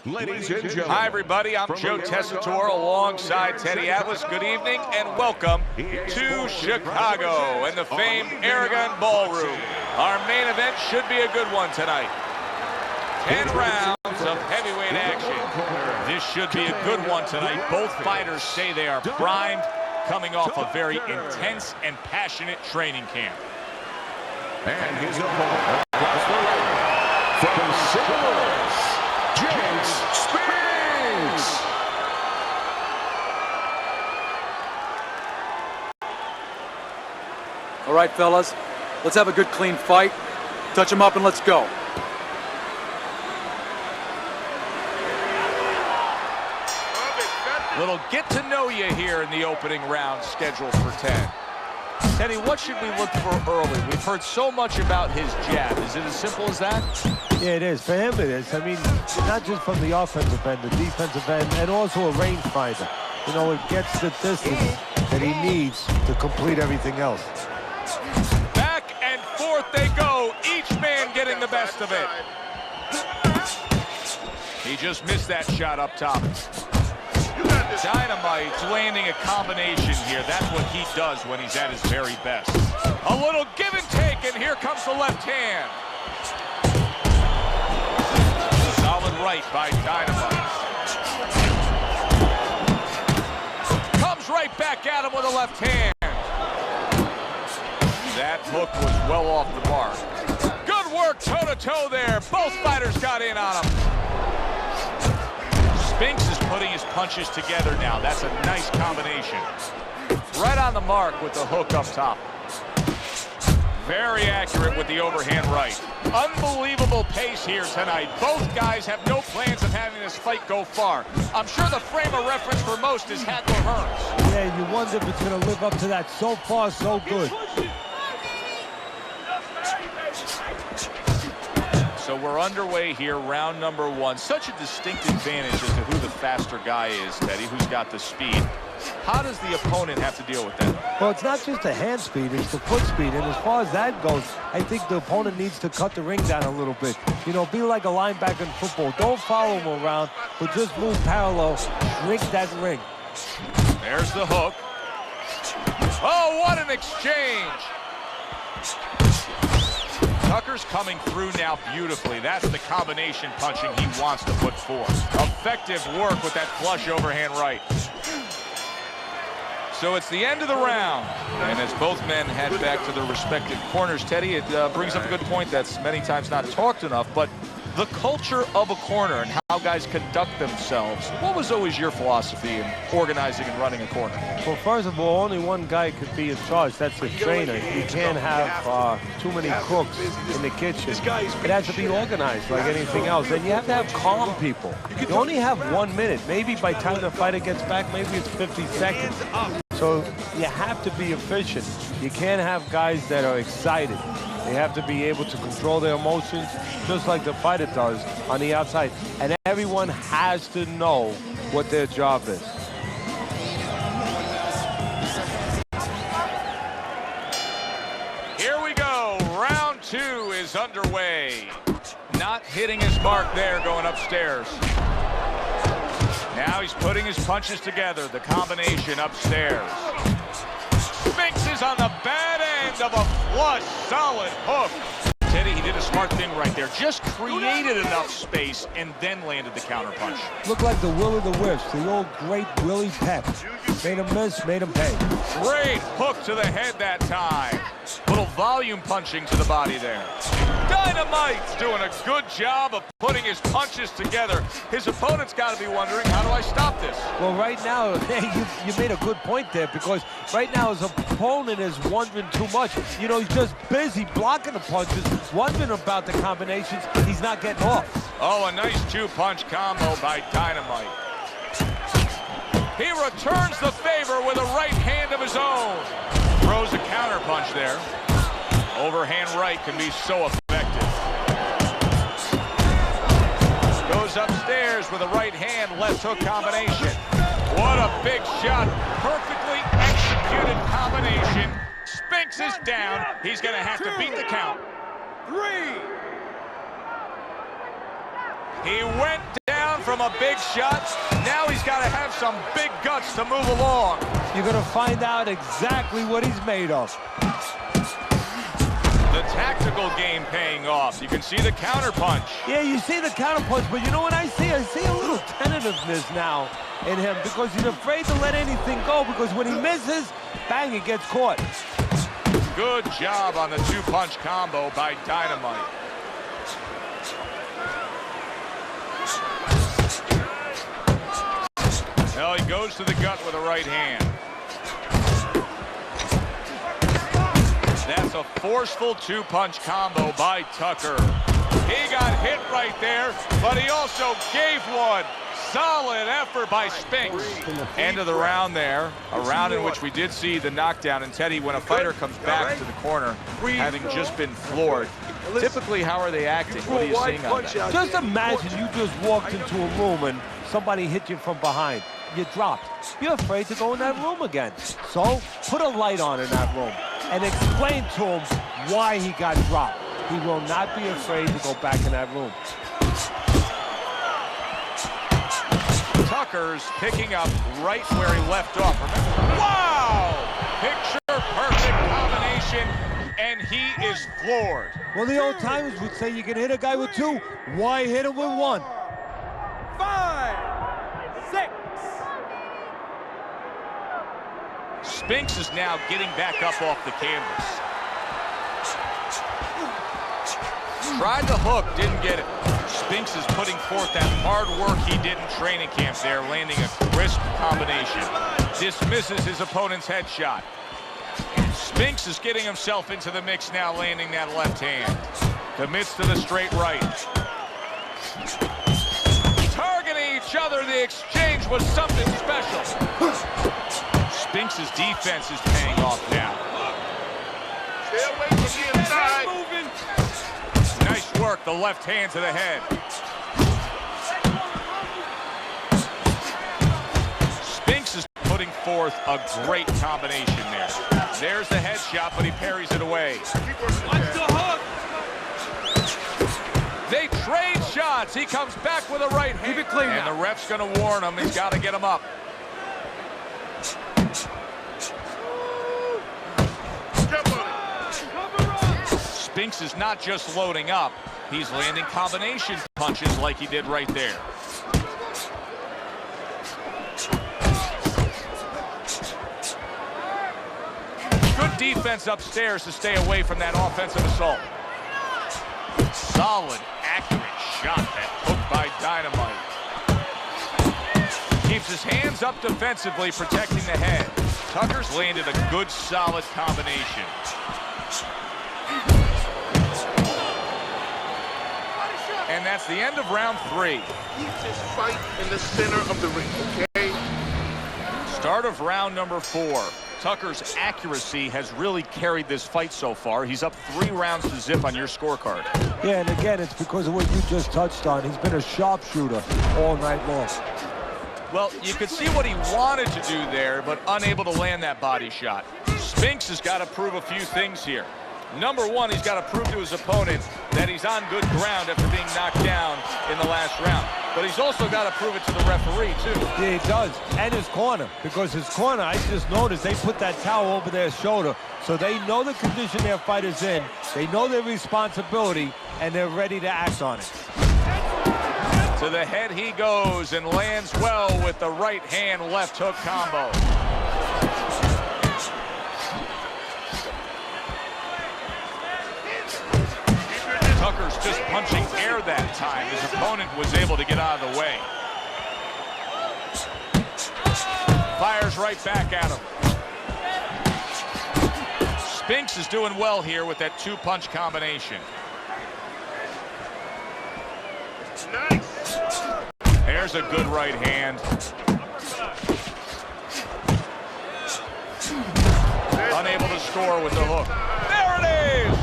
Ladies and gentlemen. Hi, everybody. I'm Joe Tessitore alongside Teddy Atlas. Good evening and welcome to Chicago and the famed Aragon Ballroom. Our main event should be a good one tonight. 10 rounds of heavyweight action. This should be a good one tonight. Both fighters say they are primed, coming off a very intense and passionate training camp. And his opponent across the ring from St. Louis, Spinks. All right, fellas, let's have a good, clean fight. Touch him up and let's go. Little get to know you here in the opening round scheduled for 10. Teddy, what should we look for early? We've heard so much about his jab. Is it as simple as that? Yeah, it is. For him, it is. I mean, not just from the offensive end, the defensive end, and also a rangefinder. You know, it gets the distance that he needs to complete everything else. Back and forth they go, each man getting the best of it. He just missed that shot up top. Dynamite's landing a combination here. That's what he does when he's at his very best. A little give and take, and here comes the left hand. Solid right by Dynamite. Comes right back at him with a left hand. That hook was well off the mark. Good work toe-to-toe there. Both fighters got in on him. Spinks is putting his punches together now. That's a nice combination. Right on the mark with the hook up top. Very accurate with the overhand right. Unbelievable pace here tonight. Both guys have no plans of having this fight go far. I'm sure the frame of reference for most is Hackler Hearns. Yeah, you wonder if it's going to live up to that. So far, so good. So we're underway here, round number one. Such a distinct advantage as to who the faster guy is, Teddy, who's got the speed. How does the opponent have to deal with that? Well, it's not just the hand speed, it's the foot speed. And as far as that goes, I think the opponent needs to cut the ring down a little bit. You know, be like a linebacker in football. Don't follow him around, but just move parallel, shrink that ring. There's the hook. Oh, what an exchange! Tucker's coming through now beautifully. That's the combination punching he wants to put forth. Effective work with that flush overhand right. So it's the end of the round. And as both men head back to their respective corners, Teddy, it brings up a good point that's many times not talked enough, but the culture of a corner and how guys conduct themselves. What was always your philosophy in organizing and running a corner? Well, first of all, only one guy could be in charge. That's the trainer. You can't have too many cooks in the kitchen. It has to be organized like anything else. And you have to have calm people. You only have 1 minute. Maybe by the time the fighter gets back, maybe it's 50 seconds. So you have to be efficient. You can't have guys that are excited. They have to be able to control their emotions just like the fighter does on the outside. And everyone has to know what their job is. Here we go. Round two is underway. Not hitting his mark there going upstairs. Now he's putting his punches together. The combination upstairs. Spinks is on the bad end of a flush, solid hook. Teddy, he did a smart thing right there. Just created enough space and then landed the counter punch. Looked like the Will of the Wisps, the old great Willie Peck. Made him miss, made him pay. Great hook to the head that time. Little volume punching to the body there. Dynamite's doing a good job of putting his punches together. His opponent's got to be wondering, how do I stop this? Well, right now, you made a good point there, because right now his opponent is wondering too much. You know, he's just busy blocking the punches, wondering about the combinations. He's not getting off. Oh, a nice two-punch combo by Dynamite. He returns the favor with a right hand of his own. Throws a counter punch there. Overhand right can be so effective. Goes upstairs with a right hand, left hook combination. What a big shot. Perfectly executed combination. Spinks is down. He's going to have to beat the count. 3. He went down for from a big shot. Now he's got to have some big guts to move along. You're going to find out exactly what he's made of. The tactical game paying off. You can see the counter punch. Yeah, you see the counter punch, but you know what I see? I see a little tentativeness now in him because he's afraid to let anything go because when he misses, bang, he gets caught. Good job on the two-punch combo by Dynamite. Well, he goes to the gut with a right hand. That's a forceful two-punch combo by Tucker. He got hit right there, but he also gave one. Solid effort by Spinks. End of the round there, a round in which we did see the knockdown. And Teddy, when a fighter comes back to the corner, having just been floored, typically how are they acting? What are you seeing on that? Just imagine you just walked into a room and somebody hit you from behind. You dropped. You're afraid to go in that room again. So put a light on in that room and explain to him why he got dropped. He will not be afraid to go back in that room. Tucker's picking up right where he left off. Remember? Wow! Picture-perfect combination, and he is floored. Well, the old timers would say you can hit a guy with two. Why hit him with one? 5, 6. Spinks is now getting back up off the canvas. Tried the hook, didn't get it. Spinks is putting forth that hard work he did in training camp there, landing a crisp combination. Dismisses his opponent's headshot. Spinks is getting himself into the mix now, landing that left hand. Commits to the straight right. Targeting each other, the exchange was something special. Spinks' defense is paying off now. Stay away from the inside. Nice work, the left hand to the head. Spinks is putting forth a great combination there. There's the headshot, but he parries it away. What's the hook? They trade shots. He comes back with a right hand. Keep it clean and now. the ref's going to warn him. He's got to get him up. Spinks is not just loading up. He's landing combination punches like he did right there. Good defense upstairs to stay away from that offensive assault. Solid, accurate shot, that hook by Dynamite. Keeps his hands up defensively, protecting the head. Tucker's landed a good, solid combination. And that's the end of round 3. Keep this fight in the center of the ring, okay? Start of round number 4. Tucker's accuracy has really carried this fight so far. He's up 3 rounds to zip on your scorecard. Yeah, and again, it's because of what you just touched on. He's been a sharpshooter all night long. Well, you could see what he wanted to do there, but unable to land that body shot. Spinks has got to prove a few things here. Number 1, he's got to prove to his opponent that he's on good ground after being knocked down in the last round. But he's also got to prove it to the referee, too. Yeah, he does. And his corner. Because his corner, I just noticed, they put that towel over their shoulder. So they know the condition their fighter's in. They know their responsibility, and they're ready to act on it. To the head he goes and lands well with the right hand left hook combo. Tucker's just punching air that time. His opponent was able to get out of the way. Fires right back at him. Spinks is doing well here with that 2-punch combination. Nice. There's a good right hand. Unable to score with the hook. There it is!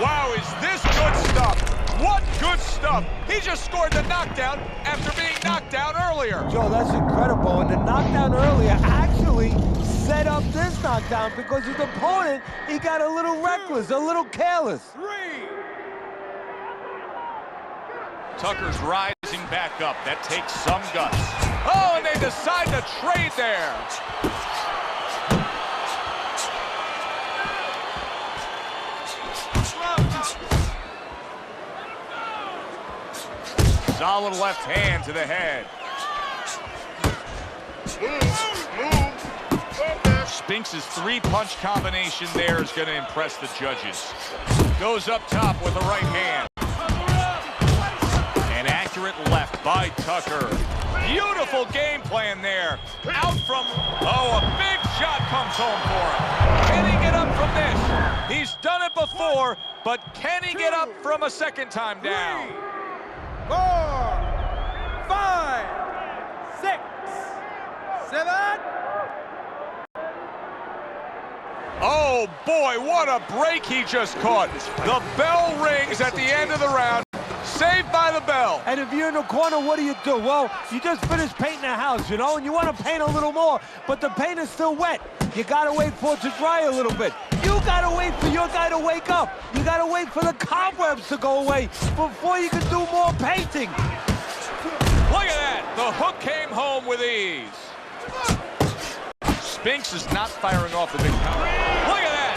Wow, is this good stuff? What good stuff! He just scored the knockdown after being knocked down earlier. Joe, that's incredible. And the knockdown earlier actually set up this knockdown because his opponent, he got a little reckless, a little careless. Tucker's rising back up. That takes some guts. Oh, and they decide to trade there. Solid left hand to the head. Spinks' three-punch combination there is going to impress the judges. Goes up top with the right hand. An accurate left by Tucker. Beautiful game plan there. Out from, oh, a big shot comes home for him. Can he get up from this? He's done it before, but can he get up from a second time down? 4, 5, 6, 7. Oh boy, what a break he just caught. The bell rings at the end of the round. Saved by the bell. And if you're in the corner, what do? Well, you just finished painting the house, you know, and you want to paint a little more, but the paint is still wet. You got to wait for it to dry a little bit. You got to wait for your guy to wake up. You got to wait for the cobwebs to go away before you can do more painting. Look at that. The hook came home with ease. Spinks is not firing off the big power. Look at that.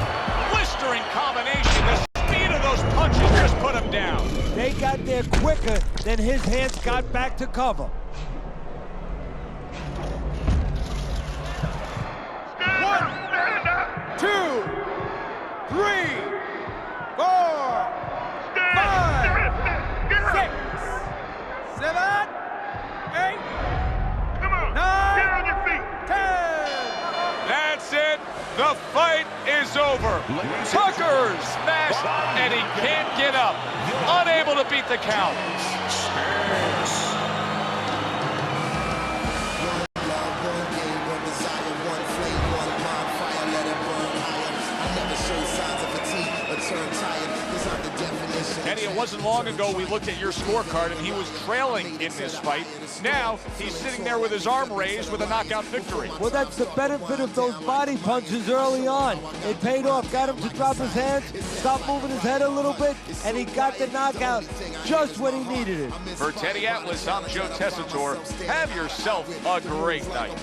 Blistering combination. The speed of those punches just put him down. They got there quicker than his hands got back to cover. 1, 2, 3, 4, 5, 6, 7, 8, 9, 10. That's it. The fight is over. Tucker smashed, and he can't get up. Unable to beat the count. Teddy, it wasn't long ago we looked at your scorecard and he was trailing in this fight. Now he's sitting there with his arm raised with a knockout victory. Well, that's the benefit of those body punches early on. It paid off, got him to drop his hands, stop moving his head a little bit, and he got the knockout just when he needed it. For Teddy Atlas, I'm Joe Tessitore. Have yourself a great night.